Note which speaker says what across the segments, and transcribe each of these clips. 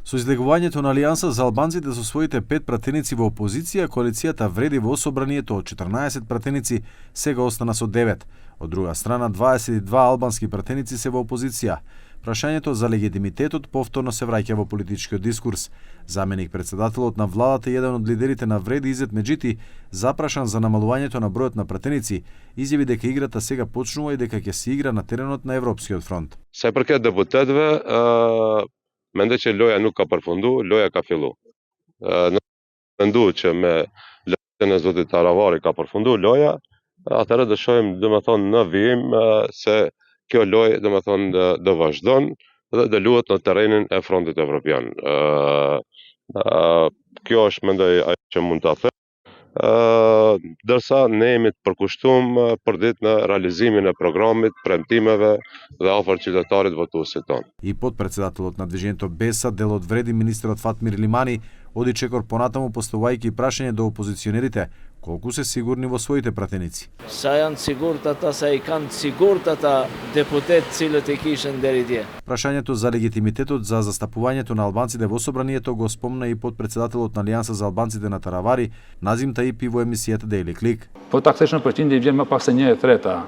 Speaker 1: Со излегувањето на Алијанса за албанците со своите 5 пратеници во опозиција, коалицијата вреди во собранието од 14 пратеници сега остана со 9. Од друга страна, 22 албански пратеници се во опозиција. Прашањето за легитимитетот повторно се враќа во политичкиот дискурс. Заменик председателот на владата и еден од лидерите на Вреди Изет Меджити, запрашан за намалувањето на бројот на пратеници, изјави дека играта сега почнува и дека ќе се игра на теренот на Европскиот фронт.
Speaker 2: Sa i përket deputetëve, mendoj që loja nuk ka përfundu, loja ka fillu. Në mendu që me lojën e zotit Taravari ka përfundu loja, atëherë do shohim domethënë në vijim se kjo lojë domethënë do vazhdon dhe do luhet në terrenin e frontit evropian. Kjo është mendoj ajo që mund ta them. Dërsa ne jemi të përkushtuar për ditë në realizimin e programit, premtimeve dhe afër qytetarit votuesit tonë.
Speaker 1: И подпредседателот на движењето Беса, дел од Вреди, министерот Фатмир Лимани, оди чекор понатаму поставувајќи прашање до опозиционерите колку се сигурни во своите пратеници.
Speaker 3: Sa janë sigurt ata, sa I kanë sigurt ата депутет cilët e kishin deri dje.
Speaker 1: Прашањето за легитимитетот за застапувањето на албанците во собранието го спомна и подпредседателот на Алијанса за албанците на Таравари, Назим Таипи, во емисијата Daily Click.
Speaker 4: Po ta kthesh në përqindje vjen më pak se 1/3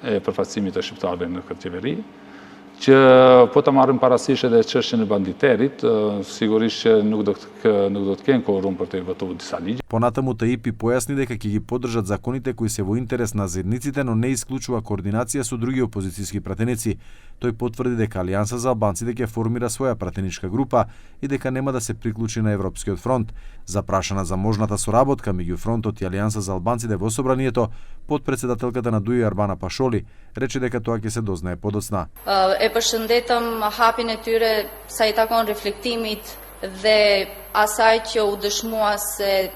Speaker 4: e përfaqësimit të shqiptarëve në këtë qeveri, që po ta marrim parasysh edhe çështjen e banditerit, sigurisht që nuk do të kenë quorum për të votuar disa ligje.
Speaker 1: Понатаму Таипи појасни дека ќе ги поддржат законите кои се во интерес на заедниците, но не исклучува координација со други опозицијски пратеници. Тој потврди дека Алијанса за албанците ќе формира своја пратеничка група и дека нема да се приклучи на Европскиот фронт. Запрашана за можната соработка меѓу фронтот и Алијанса за албанците во собранието, подпредседателката на ДУИ Арбана Пашоли рече дека тоа ќе се дознае подоцна.
Speaker 5: E përshëndetëm hapin e tyre sa I takon reflektimit dhe asaj që u dëshmua se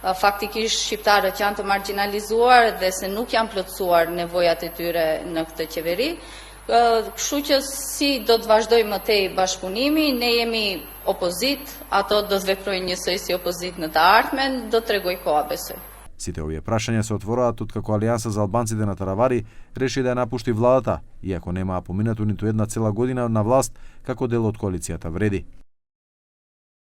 Speaker 5: faktikisht shqiptarët janë të marginalizuar dhe se nuk janë plotësuar nevojat e tyre në këtë qeveri. Kështu që si do të vazhdojmë më tej bashkëpunimi, ne jemi opozit, ato do të veprojnë njësoj si opozit në të ardhmen, do të tregoj koha besoj.
Speaker 1: Сите овие прашања се отвораат откако Алијанса за албанците на Таравари реши да ја напушти владата, иако немаа поминато ниту една цела година на власт како дел од коалицијата Вреди.